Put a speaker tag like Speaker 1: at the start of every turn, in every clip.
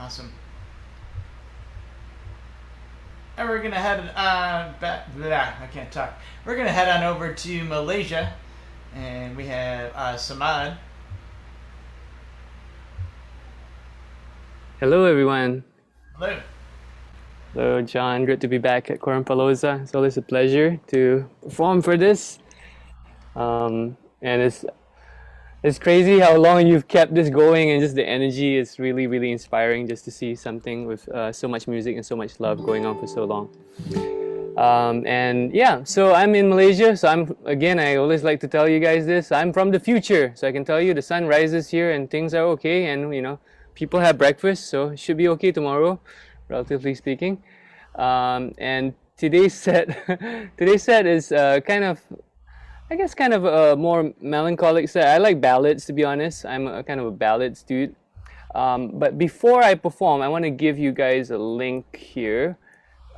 Speaker 1: Awesome. And we're gonna head back. I can't talk. We're gonna head on over to Malaysia, and we have Samad.
Speaker 2: Hello, everyone.
Speaker 1: Hello.
Speaker 2: Hello, John. Good to be back at QuaranPalooza. It's always a pleasure to perform for this. And it's crazy how long you've kept this going, and just the energy is really, really inspiring just to see something with so much music and so much love going on for so long. And yeah, so I'm in Malaysia. So I always like to tell you guys this. I'm from the future, so I can tell you the sun rises here and things are okay, and people have breakfast, so it should be okay tomorrow, relatively speaking. And today's set, today's set is kind of a more melancholic set. I like ballads, to be honest. I'm a kind of a ballads dude. But before I perform, I want to give you guys a link here.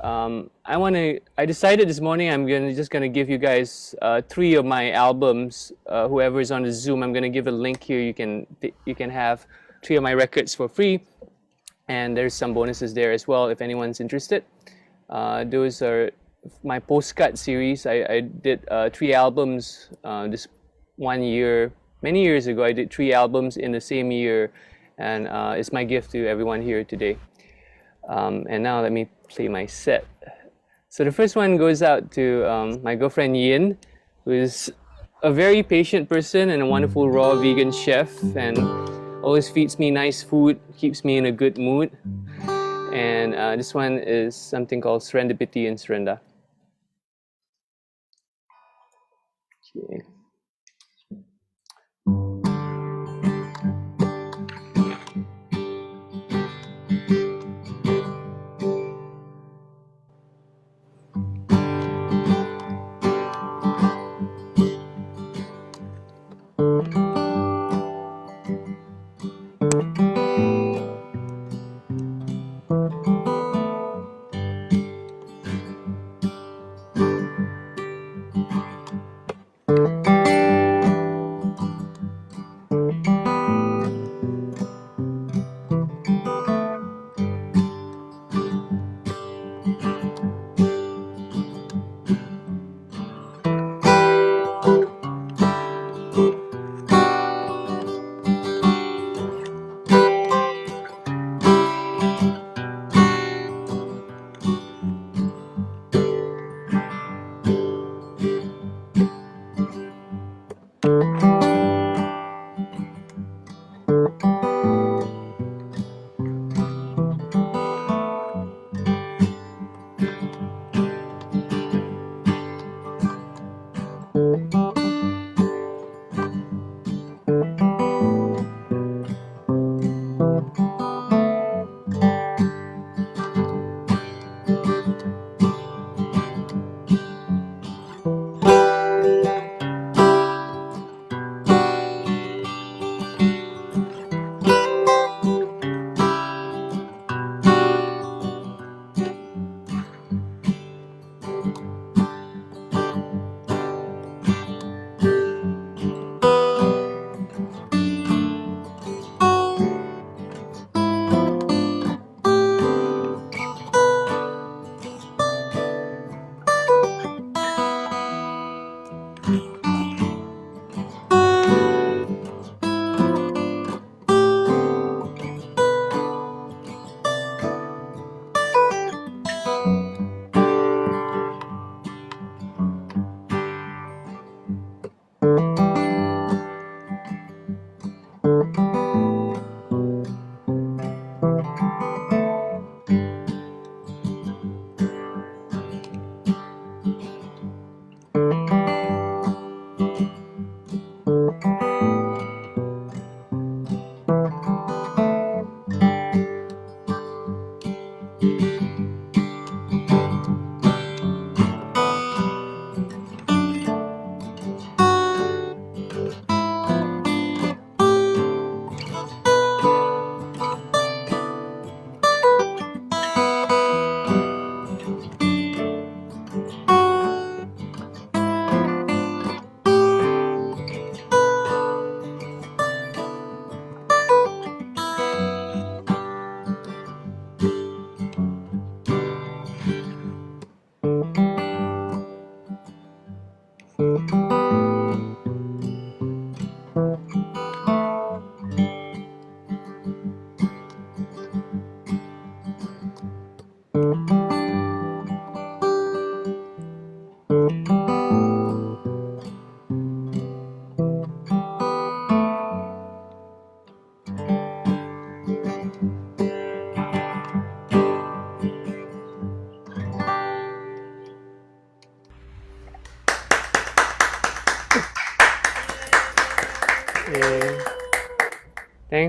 Speaker 2: I decided this morning just gonna give you guys 3 of my albums. Whoever is on the Zoom, I'm gonna give a link here. You can have 3 of my records for free, and there's some bonuses there as well if anyone's interested. Those are my postcard series. I did 3 albums this one year. Many years ago, I did 3 albums in the same year, and it's my gift to everyone here today. And now let me play my set. So the first one goes out to my girlfriend Yin, who is a very patient person and a wonderful raw vegan chef, and always feeds me nice food, keeps me in a good mood. And this one is something called Serendipity in Serenda. Okay.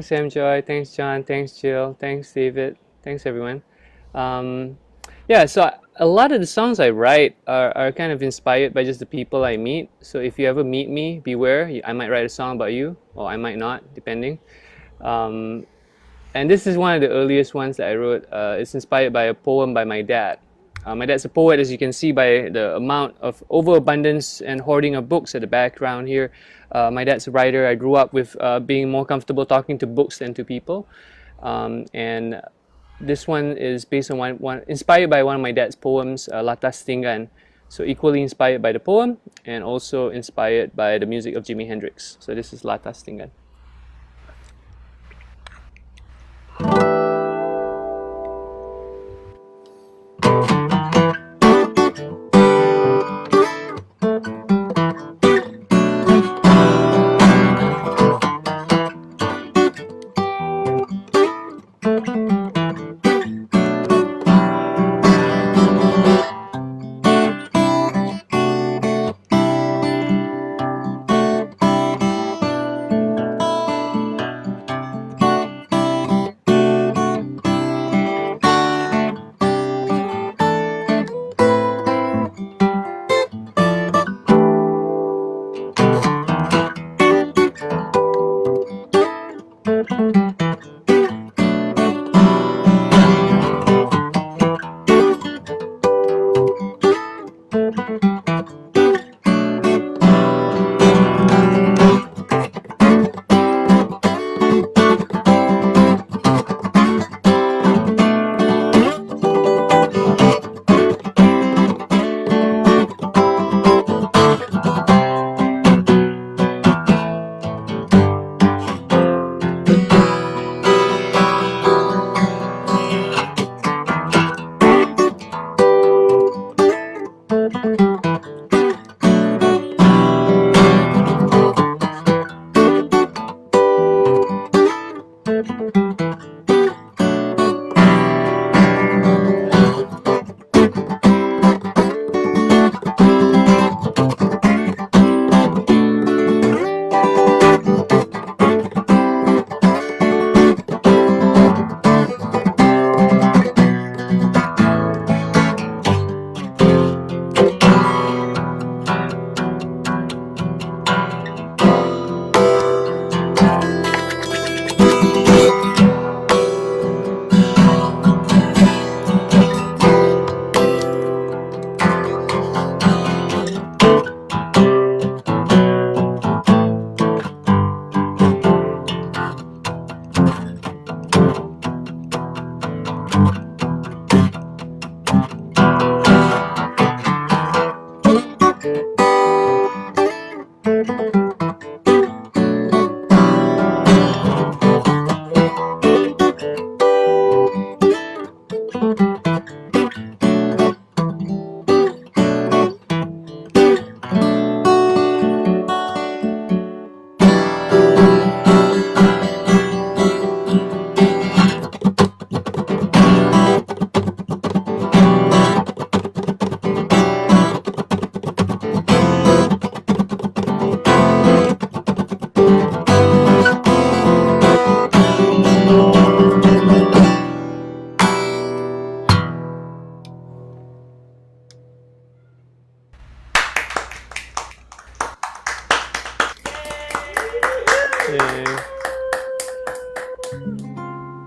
Speaker 2: Thanks, Joy. Thanks, John. Thanks, Jill. Thanks, David. Thanks, everyone. Yeah, so a lot of the songs I write are kind of inspired by just the people I meet. So if you ever meet me, beware. I might write a song about you, or I might not, depending. And this is one of the earliest ones that I wrote. It's inspired by a poem by my dad. My dad's a poet, as you can see by the amount of overabundance and hoarding of books at the background here. My dad's a writer. I grew up with being more comfortable talking to books than to people. And this one is based on inspired by one of my dad's poems, Latas Tinggan. So equally inspired by the poem and also inspired by the music of Jimi Hendrix. So this is Latas Tinggan.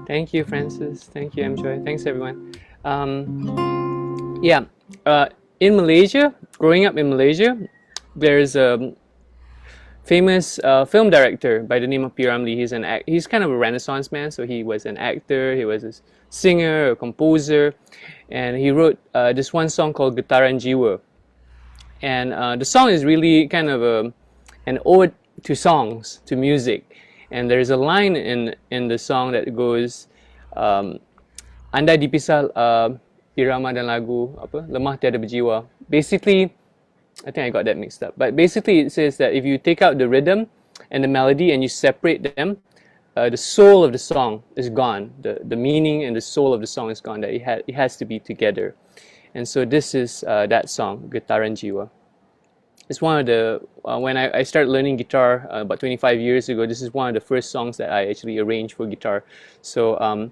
Speaker 2: Thank you, Francis. Thank you, Joy. Thanks, everyone. Yeah, in Malaysia, growing up in Malaysia, there's a famous film director by the name of P. Ramlee. He's kind of a Renaissance man. So he was an actor, he was a singer, a composer, and he wrote this one song called Getaran Jiwa. And the song is really kind of an ode to songs, to music. And there's a line in the song that goes, Andai dipisah irama dan lagu lemah tiada berjiwa. Basically, I think I got that mixed up. But basically, it says that if you take out the rhythm and the melody and you separate them, the soul of the song is gone. The meaning and the soul of the song is gone. That it has to be together. And so this is that song, Getaran Jiwa. it's one of the when I started learning guitar about 25 years ago. This is one of the first songs that I actually arranged for guitar. So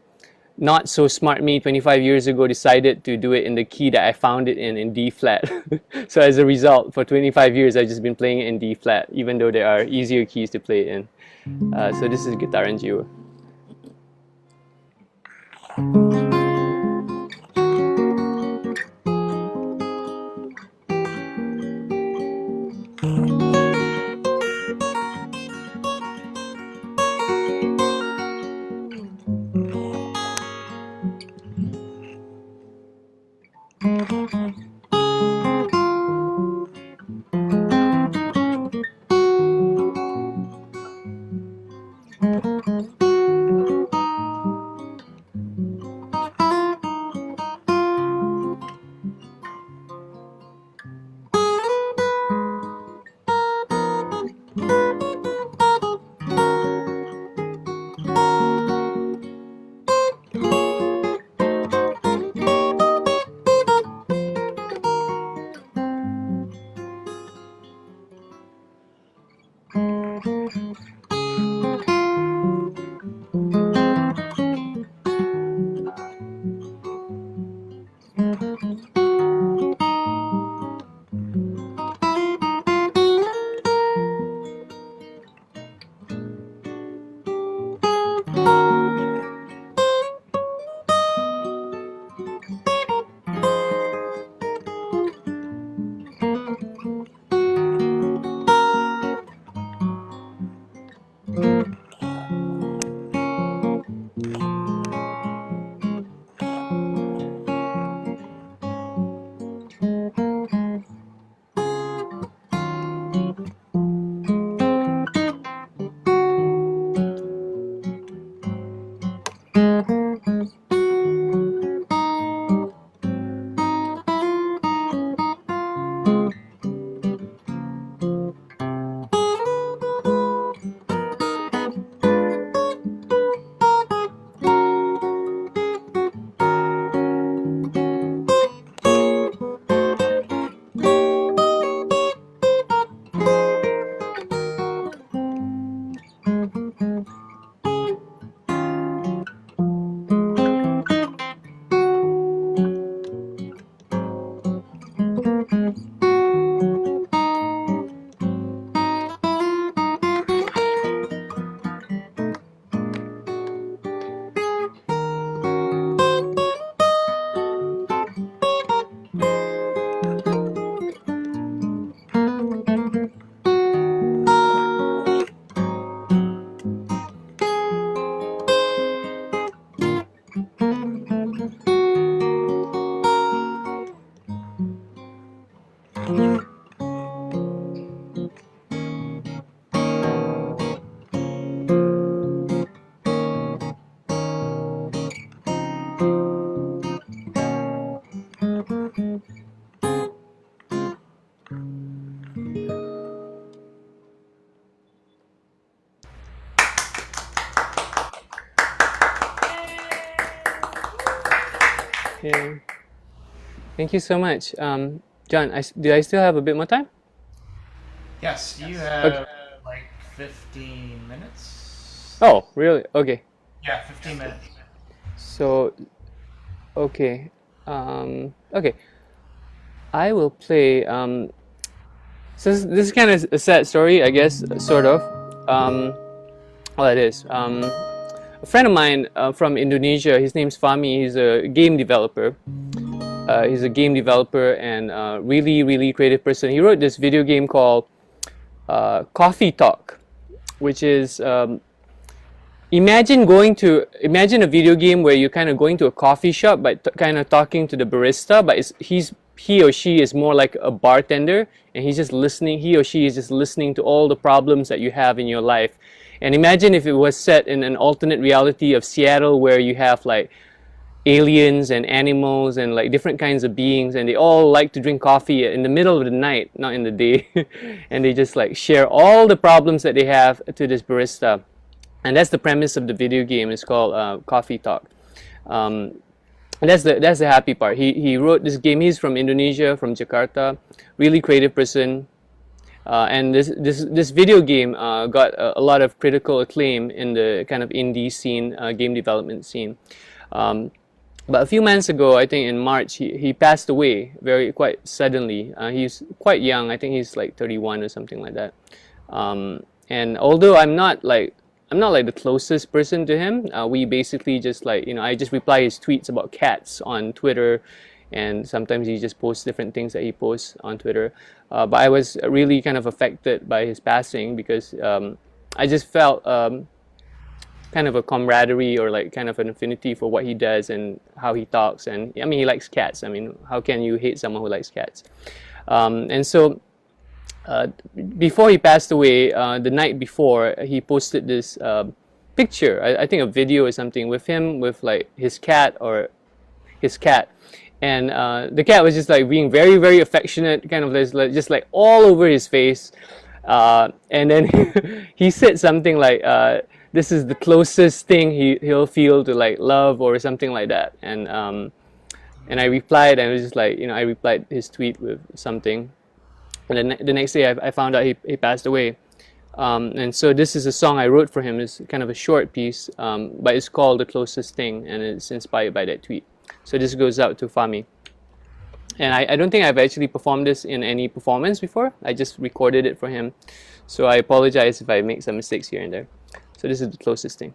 Speaker 2: not so smart me 25 years ago decided to do it in the key that I found it in D flat. So as a result, for 25 years I've just been playing it in D flat, even though there are easier keys to play it in. So this is Guitar and Geo. Yeah. Thank you so much. John, do I still have a bit more time?
Speaker 1: Yes, you
Speaker 2: Okay.
Speaker 1: have like 15 minutes.
Speaker 2: Oh, really? Okay.
Speaker 1: Yeah, 15 minutes.
Speaker 2: So, okay. Okay. I will play. So this is kind of a sad story, I guess, sort of. Well, it is. A friend of mine from Indonesia, his name's Fahmi, he's a game developer. He's a game developer and really, really creative person. He wrote this video game called Coffee Talk, which is imagine a video game where you're kind of going to a coffee shop but kind of talking to the barista, but he or she is more like a bartender, and he's just listening. He or she is just listening to all the problems that you have in your life. And imagine if it was set in an alternate reality of Seattle where you have like aliens and animals and like different kinds of beings, and they all like to drink coffee in the middle of the night, not in the day. And they just like share all the problems that they have to this barista. And that's the premise of the video game. It's called Coffee Talk. And that's the happy part. He wrote this game. He's from Indonesia, from Jakarta. Really creative person. And this video game got a lot of critical acclaim in the kind of indie scene, game development scene. But a few months ago, I think in March, he passed away quite suddenly. He's quite young. I think he's like 31 or something like that. And although I'm not like the closest person to him, we basically just like, I just reply his tweets about cats on Twitter, and sometimes he just posts different things that he posts on Twitter. But I was really kind of affected by his passing because I just felt kind of a camaraderie or like kind of an affinity for what he does and how he talks. And I mean, he likes cats. I mean, how can you hate someone who likes cats? And so before he passed away, the night before, he posted this picture, I think a video or something, with him with like his cat. And the cat was just like being very, very affectionate, kind of just like all over his face. And then he said something like, this is the closest thing he'll feel to like love or something like that. And I replied, and it was just like, I replied his tweet with something. And then the next day I found out he passed away. And so this is a song I wrote for him. It's kind of a short piece, but it's called The Closest Thing, and it's inspired by that tweet. So this goes out to Fami. And I don't think I've actually performed this in any performance before. I just recorded it for him. So I apologize if I make some mistakes here and there. So this is The Closest Thing.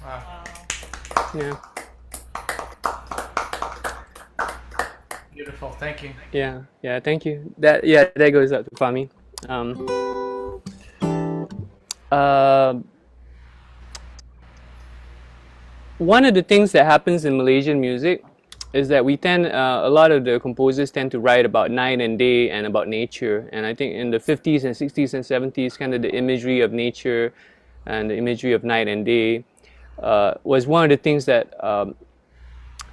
Speaker 1: Wow.
Speaker 2: Yeah.
Speaker 1: Beautiful. Thank you.
Speaker 2: Yeah. Thank you. That goes out to Fami. one of the things that happens in Malaysian music is that we tend, a lot of the composers tend to write about night and day and about nature. And I think in the 50s and 60s and 70s, kind of the imagery of nature and the imagery of night and day was one of the things that I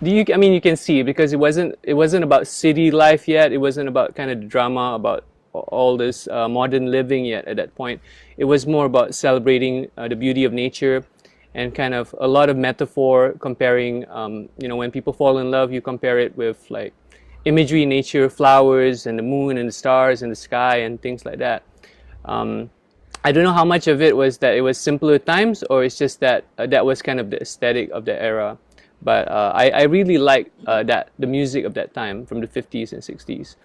Speaker 2: mean, you can see, because it wasn't about city life yet. It wasn't about kind of the drama about all this modern living yet at that point. It was more about celebrating the beauty of nature, and kind of a lot of metaphor, comparing, when people fall in love, you compare it with like imagery in nature, flowers and the moon and the stars and the sky and things like that. I don't know how much of it was that it was simpler times, or it's just that that was kind of the aesthetic of the era. But I really like the music of that time, from the 50s and 60s.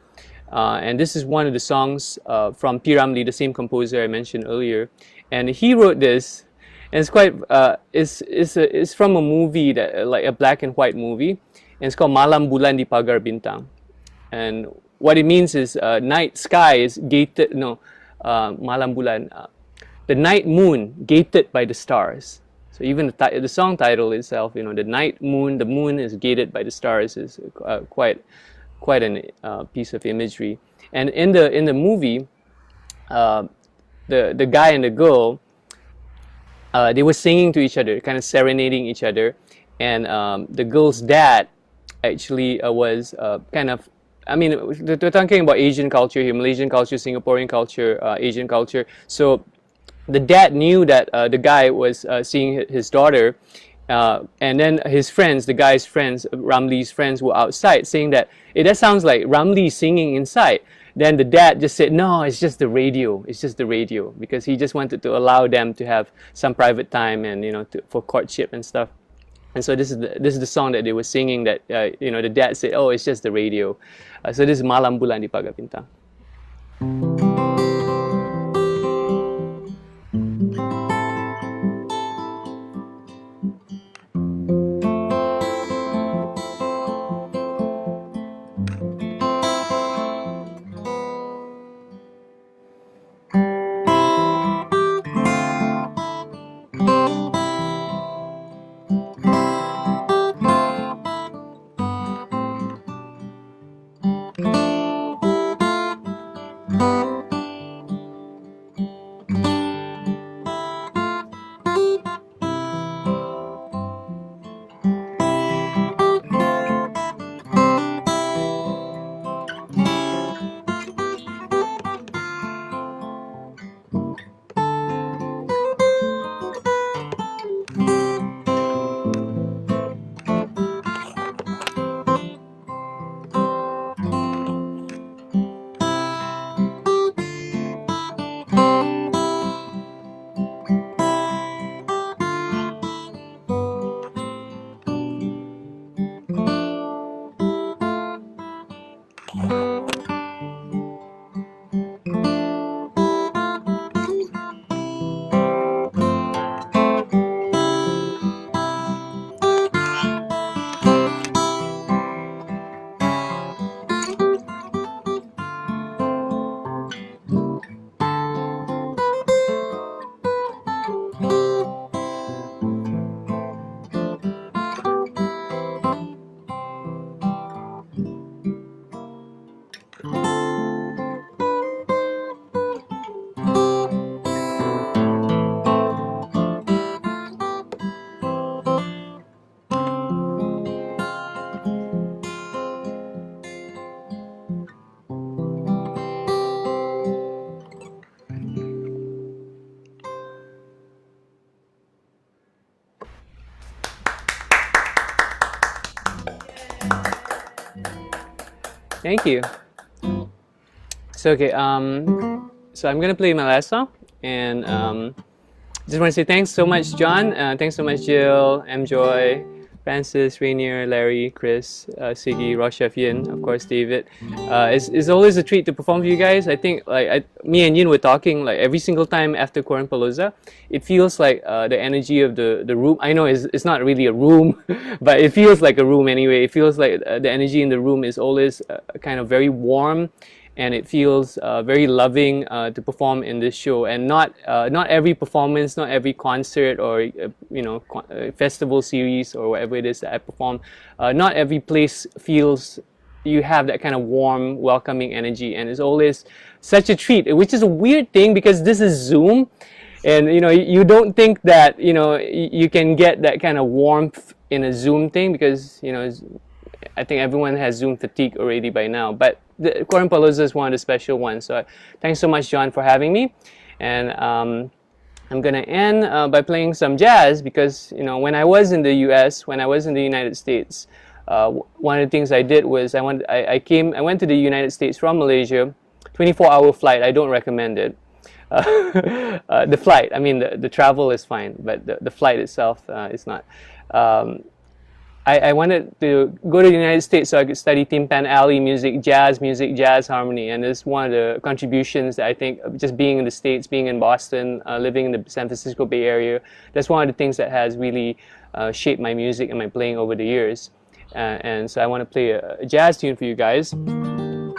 Speaker 2: And this is one of the songs from P. Ramlee, the same composer I mentioned earlier. And he wrote this, and it's quite it's from a movie, that like a black and white movie, and it's called Malam Bulan di Pagar Bintang. And what it means is night sky is gated. No, Malam Bulan, the night moon gated by the stars. So even the song title itself, the night moon, the moon is gated by the stars, is quite a piece of imagery. And in the movie, the guy and the girl, they were singing to each other, kind of serenading each other, and the girl's dad actually was kind of, I mean, we're talking about Asian culture here, Malaysian culture, Singaporean culture, Asian culture. So the dad knew that the guy was seeing his daughter, and then his friends, the guy's friends, Ramlee's friends, were outside saying that, hey, that sounds like Ramlee singing inside. Then the dad just said, no, it's just the radio. It's just the radio, because he just wanted to allow them to have some private time, and for courtship and stuff. And so this is the song that they were singing, that the dad said, oh, it's just the radio. So this is Malam Bulan di Pagar Bintang. Thank you. So okay, so I'm gonna play my last song, and just want to say thanks so much, John. Thanks so much, Jill, M. Joy, Francis, Rainier, Larry, Chris, Siggy, Rochef, Yin, of course, David. It's always a treat to perform for you guys. I think me and Yin were talking like every single time after QuaranPalooza. It feels like the energy of the room. I know it's not really a room, but it feels like a room anyway. It feels like the energy in the room is always kind of very warm and it feels very loving to perform in this show. And not every performance, not every concert or festival series or whatever it is that I perform, not every place feels you have that kind of warm, welcoming energy, and it's always such a treat. Which is a weird thing because this is Zoom, and you don't think that you can get that kind of warmth in a Zoom thing because I think everyone has Zoom fatigue already by now. But the QuaranPalooza is one of the special ones. So thanks so much, John, for having me. And I'm gonna end by playing some jazz because when I was in the U.S., when I was in the United States, one of the things I did was I went to the United States from Malaysia, 24-hour flight. I don't recommend it. The flight, I mean the travel is fine, but the flight itself is not. I wanted to go to the United States so I could study timpan alley music, jazz harmony, and it's one of the contributions that I think, just being in the States, being in Boston, living in the San Francisco Bay Area, that's one of the things that has really shaped my music and my playing over the years. And so I want to play a jazz tune for you guys. And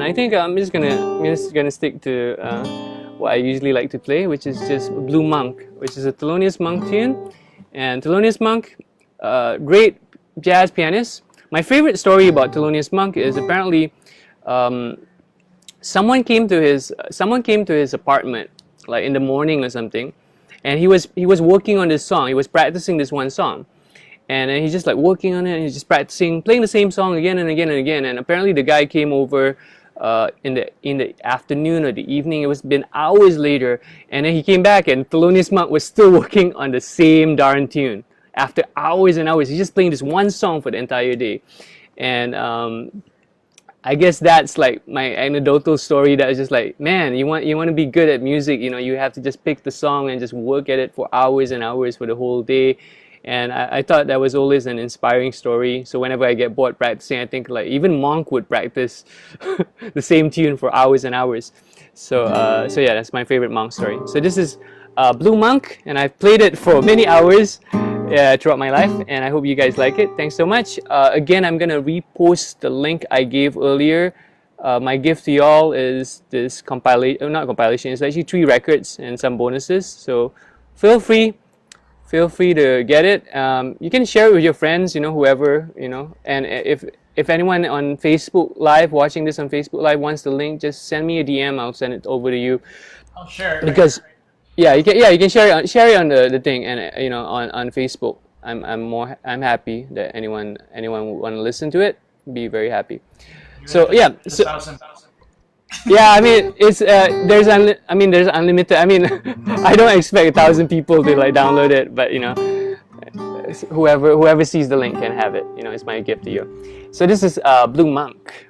Speaker 2: I think I'm just gonna stick to what I usually like to play, which is just Blue Monk, which is a Thelonious Monk tune. And Thelonious Monk, great jazz pianist. My favorite story about Thelonious Monk is apparently someone came to his apartment like in the morning or something, and he was working on this song. He was practicing this one song. And then he's just like working on it, and he's just practicing, playing the same song again and again and again. And apparently the guy came over in the afternoon or the evening. It was been hours later, and then he came back, and Thelonious Monk was still working on the same darn tune after hours and hours. He's just playing this one song for the entire day. And I guess that's like my anecdotal story. That is just like, man, you want to be good at music, you have to just pick the song and just work at it for hours and hours for the whole day. And I thought that was always an inspiring story. So whenever I get bored practicing, I think like even Monk would practice the same tune for hours and hours. So yeah, that's my favorite Monk story. So this is Blue Monk, and I've played it for many hours throughout my life, and I hope you guys like it. Thanks so much. Again, I'm gonna repost the link I gave earlier. My gift to y'all is this compilation, not compilation, it's actually 3 records and some bonuses. So feel free to get it. You can share it with your friends, whoever, and if anyone on Facebook Live, watching this on Facebook Live, wants the link, just send me a DM. I'll send it over to you.
Speaker 1: I'll share it.
Speaker 2: Because you can share it on the thing, and on Facebook. I'm happy that anyone would want to listen to it. Be very happy. So yeah, yeah, I mean it's there's unlimited. I mean I don't expect 1,000 people to like download it, but whoever sees the link can have it. It's my gift to you. So this is Blue Monk.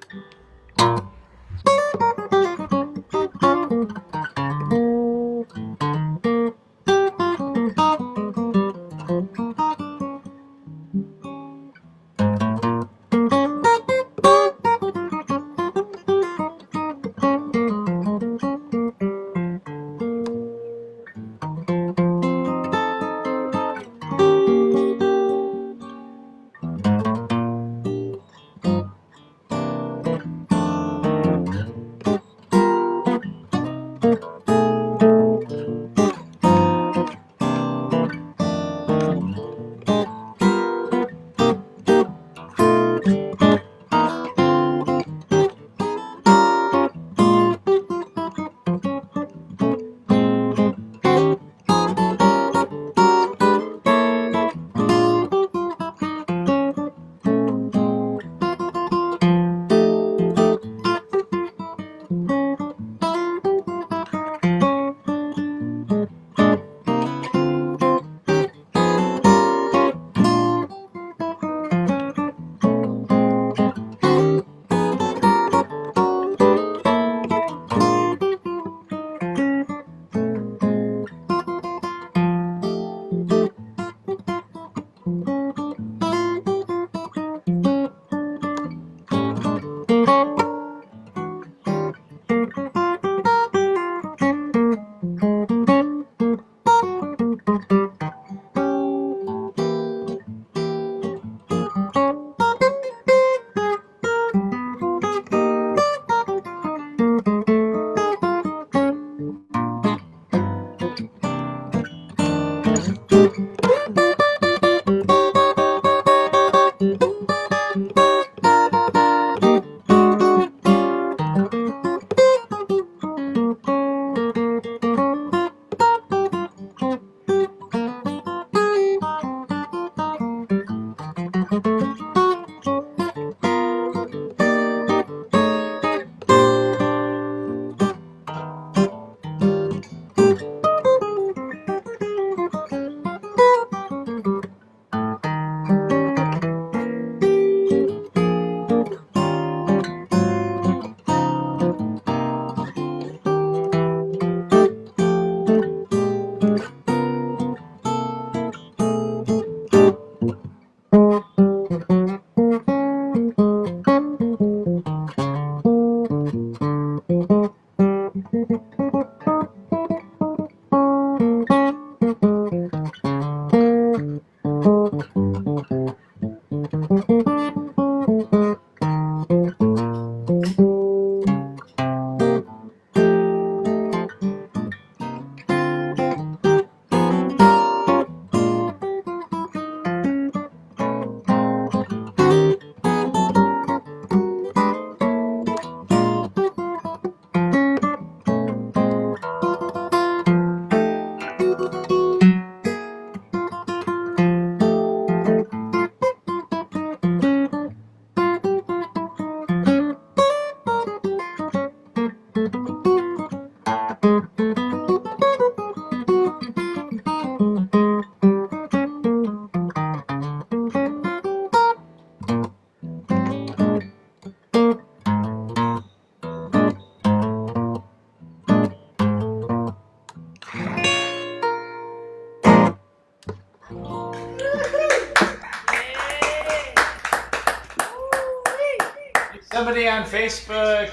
Speaker 1: Somebody on Facebook,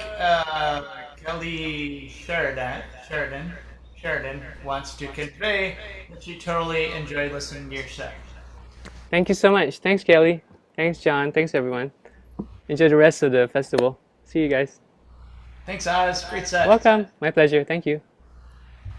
Speaker 1: Kelly Sheridan wants to convey that she totally enjoyed listening to your show.
Speaker 2: Thank you so much. Thanks, Kelly. Thanks, John. Thanks, everyone. Enjoy the rest of the festival. See you guys.
Speaker 1: Thanks, Oz. Great set.
Speaker 2: Welcome. My pleasure. Thank you.